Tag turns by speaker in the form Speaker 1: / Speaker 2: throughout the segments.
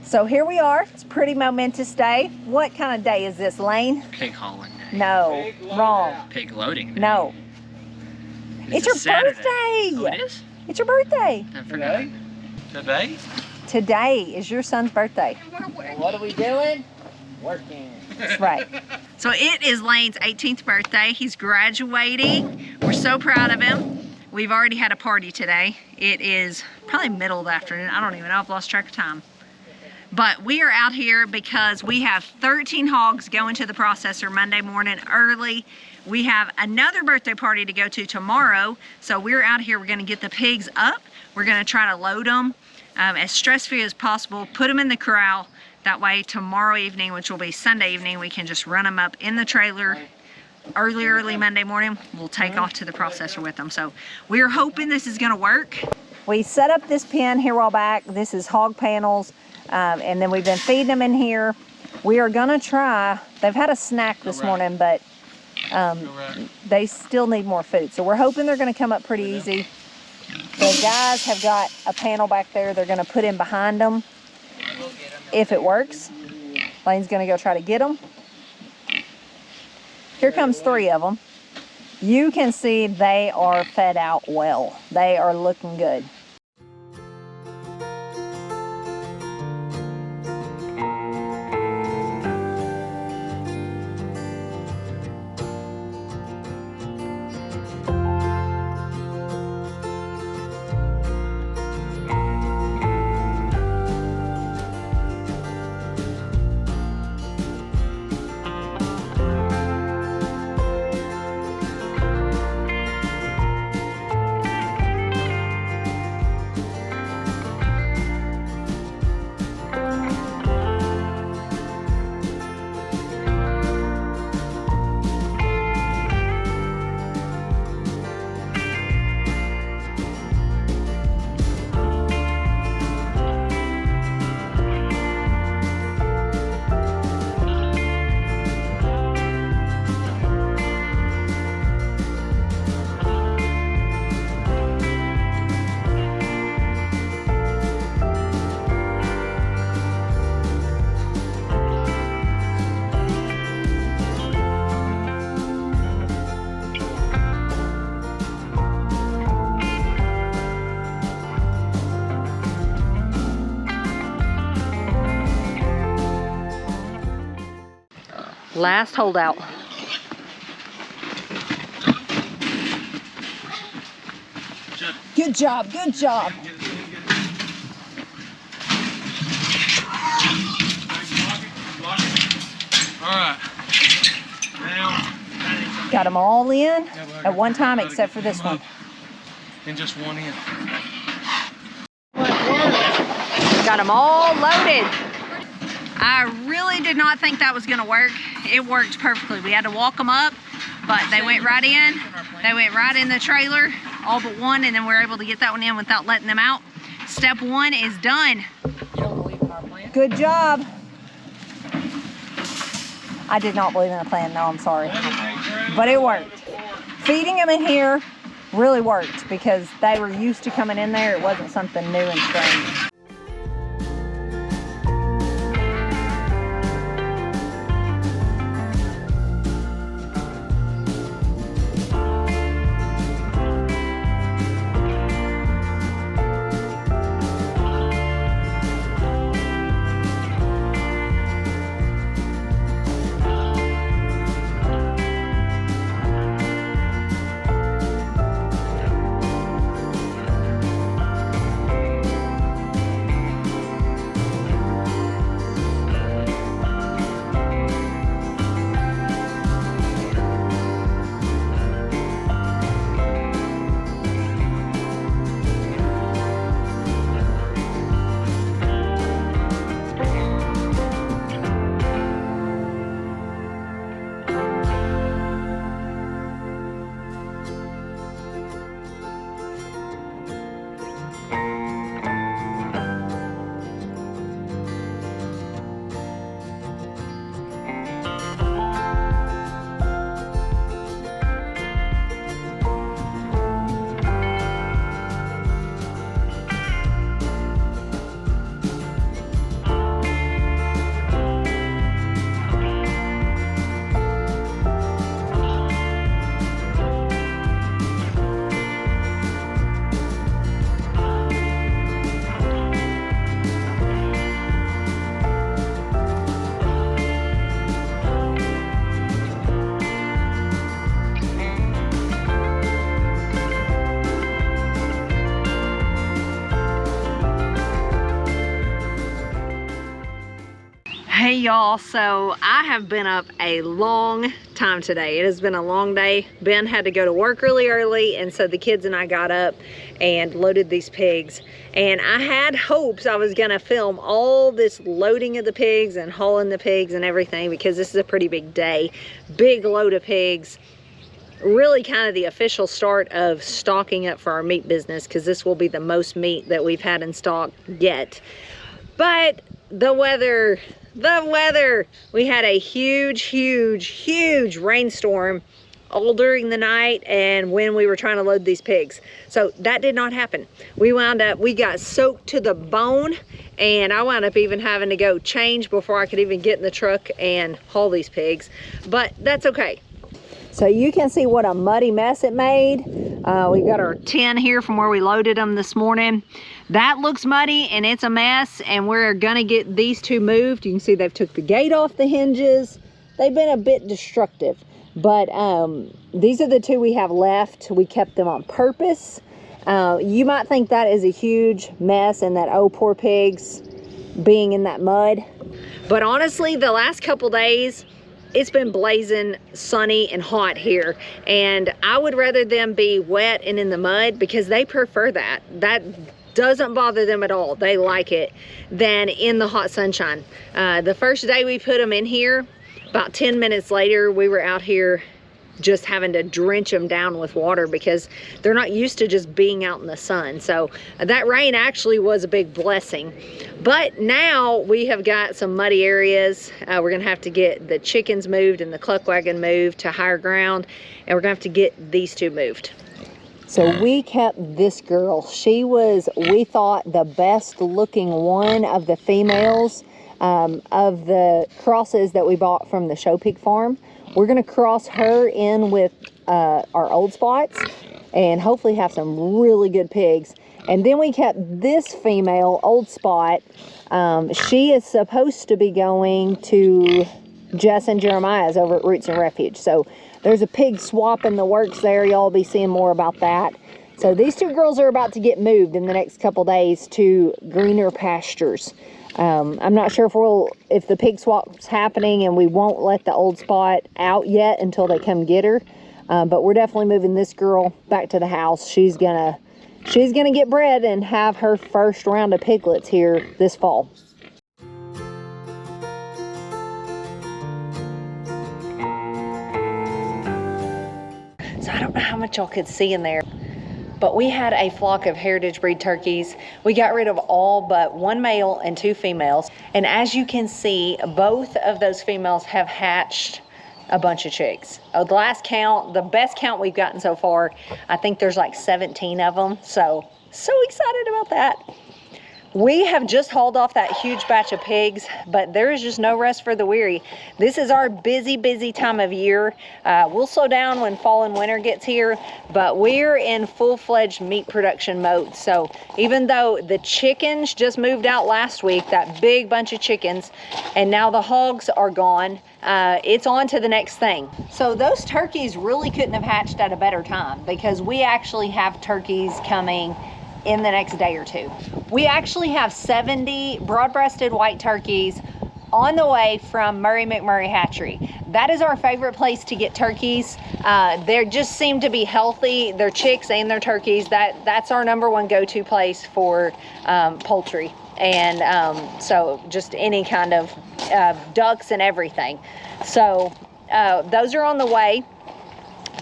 Speaker 1: So here we are. It's a pretty momentous day. What kind of day is this, Lane?
Speaker 2: Pig hauling day.
Speaker 1: No, wrong.
Speaker 2: Pig loading day.
Speaker 1: No. It's your
Speaker 2: Saturday.
Speaker 1: birthday.
Speaker 2: Oh, it is?
Speaker 1: It's your birthday.
Speaker 2: I forgot. Today?
Speaker 1: Today is your son's birthday.
Speaker 3: What are we doing? Working.
Speaker 1: That's right. So it is Lane's 18th birthday. He's graduating. We're so proud of him. We've already had a party today. It is probably middle of the afternoon. I don't even know. I've lost track of time. But we are out here because we have 13 hogs going to the processor Monday morning early. We have another birthday party to go to tomorrow. So we're out here. We're going to get the pigs up. We're going to try to load them as stress-free as possible, put them in the corral. That way tomorrow evening, which will be Sunday evening, we can just run them up in the trailer early Monday morning. We'll take off to the processor with them. So we're hoping this is going to work. We set up this pen here a while back. This is hog panels. And then we've been feeding them in here. We are gonna try, they've had a snack this morning, but they still need more food. So we're hoping they're gonna come up pretty easy. The guys have got a panel back there they're gonna put in behind them. If it works, Lane's gonna go try to get them. Here comes 3 of them. You can see they are fed out well. They are looking good. Last holdout. Good job, good job.
Speaker 2: Alright. Now,
Speaker 1: Got them all in at one time except for this one.
Speaker 2: and just one in.
Speaker 1: Got them all loaded. I really did not think that was gonna work. It worked perfectly. We had to walk them up, but they went right in. They went right in the trailer, all but one, and then we were able to get that one in without letting them out. Step 1 is done.
Speaker 3: You don't believe in our plan?
Speaker 1: Good job. I did not believe in the plan, no, I'm sorry. But it worked. Feeding them in here really worked because they were used to coming in there. It wasn't something new and strange. Hey y'all, so I have been up a long time today. It has been a long day. Ben had to go to work really early, and so the kids and I got up and loaded these pigs. And I had hopes I was gonna film all this loading of the pigs and hauling the pigs and everything, because this is a pretty big day. Big load of pigs. Really kind of the official start of stocking up for our meat business, because this will be the most meat that we've had in stock yet. But the weather, we had a huge rainstorm all during the night and when we were trying to load these pigs. So that did not happen. We got soaked to the bone, and I wound up even having to go change before I could even get in the truck and haul these pigs, but that's okay. So you can see what a muddy mess it made. We got our tin here from where we loaded them this morning. That looks muddy and it's a mess, and we're gonna get these two moved. You can see they've took the gate off the hinges. They've been a bit destructive, but these are the two we have left. We kept them on purpose. You might think that is a huge mess and that, oh, poor pigs being in that mud. But honestly, the last couple days, it's been blazing sunny and hot here, and I would rather them be wet and in the mud, because they prefer that. That doesn't bother them at all. They like it, than in the hot sunshine. The first day we put them in here, about 10 minutes later, we were out here just having to drench them down with water, because they're not used to just being out in the sun. So that rain actually was a big blessing. But now we have got some muddy areas. We're gonna have to get the chickens moved and the cluck wagon moved to higher ground, and we're gonna have to get these two moved. So we kept this girl. She was, we thought, the best looking one of the females of the crosses that we bought from the show pig farm. We're gonna cross her in with our old spots and hopefully have some really good pigs. And then we kept this female old spot. She is supposed to be going to Jess and Jeremiah's over at Roots and Refuge. So there's a pig swap in the works there. Y'all will be seeing more about that. So these two girls are about to get moved in the next couple days to greener pastures. I'm not sure if the pig swap's happening, and we won't let the old spot out yet until they come get her. But we're definitely moving this girl back to the house. She's gonna get bred and have her first round of piglets here this fall. So I don't know how much y'all could see in there, but we had a flock of heritage breed turkeys. We got rid of all but one male and two females. And as you can see, both of those females have hatched a bunch of chicks. The last count, the best count we've gotten so far, I think there's like 17 of them. So excited about that. We have just hauled off that huge batch of pigs, but there is just no rest for the weary. This is our busy time of year. We'll slow down when fall and winter gets here, but we're in full-fledged meat production mode. So even though the chickens just moved out last week, that big bunch of chickens, and now the hogs are gone, it's on to the next thing. So those turkeys really couldn't have hatched at a better time, because we actually have turkeys coming in the next day or two. We actually have 70 broad-breasted white turkeys on the way from Murray McMurray Hatchery. That is our favorite place to get turkeys. They just seem to be healthy, their chicks and their turkeys. That's our #1 go-to place for poultry. And so just any kind of ducks and everything. So those are on the way.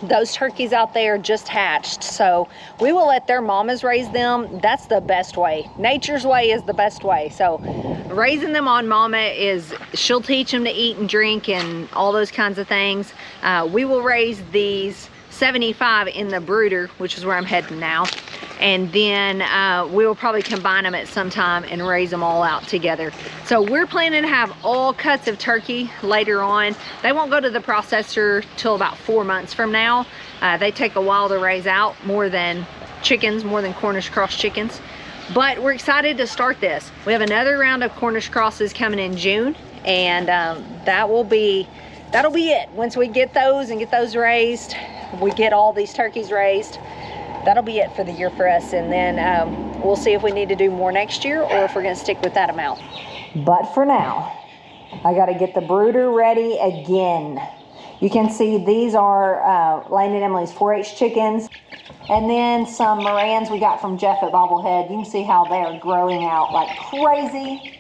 Speaker 1: Those turkeys out there just hatched, so we will let their mamas raise them. That's the best way. Nature's way is the best way. So raising them on mama is, she'll teach them to eat and drink and all those kinds of things. We will raise these 75 in the brooder, which is where I'm heading now. And then we will probably combine them at some time and raise them all out together. So we're planning to have all cuts of turkey later on. They won't go to the processor till about 4 months from now. They take a while to raise out, more than chickens, more than Cornish cross chickens. But we're excited to start this. We have another round of Cornish crosses coming in June, and that'll be it. Once we get those and get those raised, we get all these turkeys raised, that'll be it for the year for us. And then we'll see if we need to do more next year or if we're gonna stick with that amount. But for now, I got to get the brooder ready again. You can see these are Lane and Emily's 4-H chickens. And then some Morans we got from Jeff at Bobblehead. You can see how they are growing out like crazy.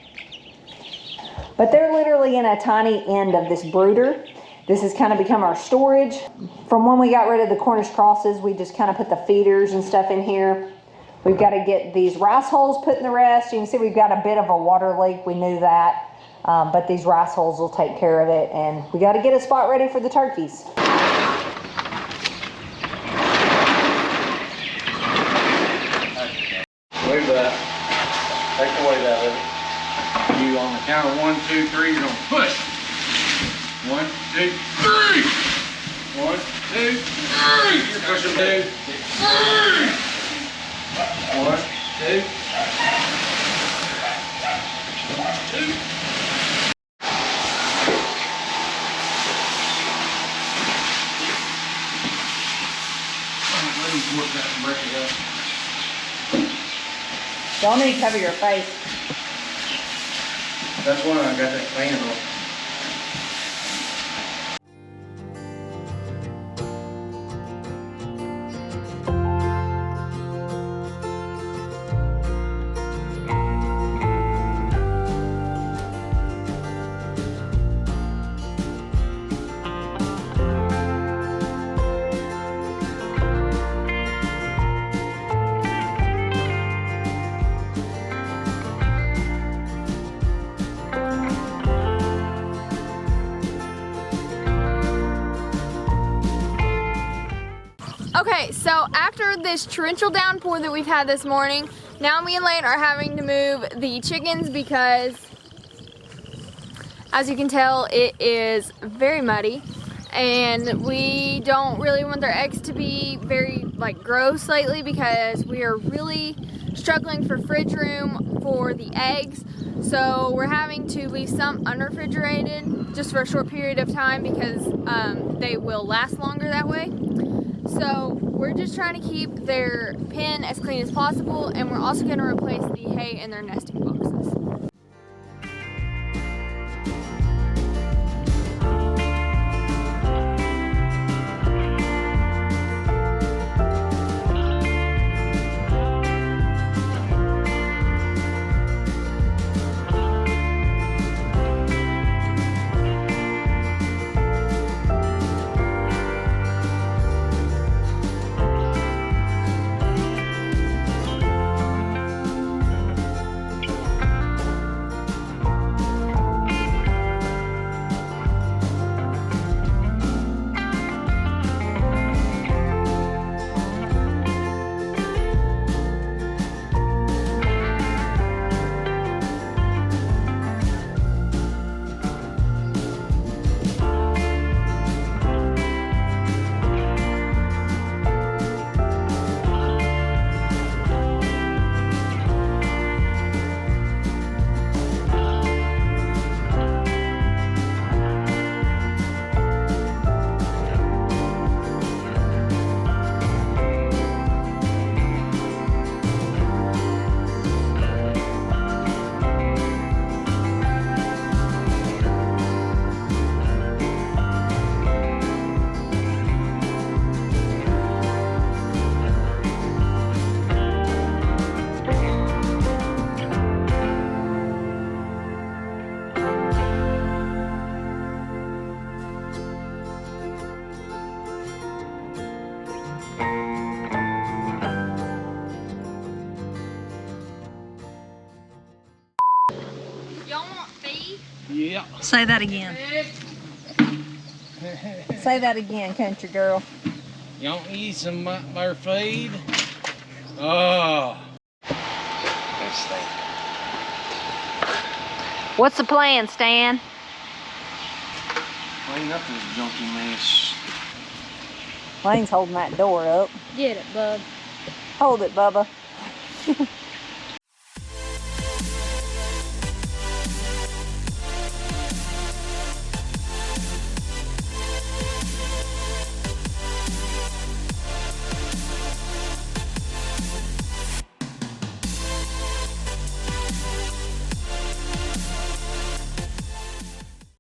Speaker 1: But they're literally in a tiny end of this brooder. This has kind of become our storage. From when we got rid of the Cornish crosses, we just kind of put the feeders and stuff in here. We've got to get these rice holes put in the rest. You can see we've got a bit of a water leak. We knew that. But these rice holes will take care of it. And we got to get a spot ready for the turkeys.
Speaker 2: Move that. Take the weight out of it. You on the count of 1, 2, 3, you're gonna push. 1, 2, 3. 1, 2, 3. You're pushing 2, 3. 1, 2, 2. Let me work that and break it up.
Speaker 1: Don't need to cover your face.
Speaker 2: That's why I got that fan on.
Speaker 4: Okay, so after this torrential downpour that we've had this morning, now me and Lane are having to move the chickens because, as you can tell, it is very muddy. And we don't really want their eggs to be very gross lately because we are really struggling for fridge room for the eggs. So we're having to leave some unrefrigerated just for a short period of time because they will last longer that way. So we're just trying to keep their pen as clean as possible, and we're also going to replace the hay in their nesting boxes.
Speaker 2: Yeah.
Speaker 1: Say that again. Say that again, country girl.
Speaker 2: You don't eat some more feed? Oh.
Speaker 1: What's the plan, Stan?
Speaker 2: Clean up this junky mess.
Speaker 1: Lane's holding that door up.
Speaker 4: Get it, bub.
Speaker 1: Hold it, Bubba.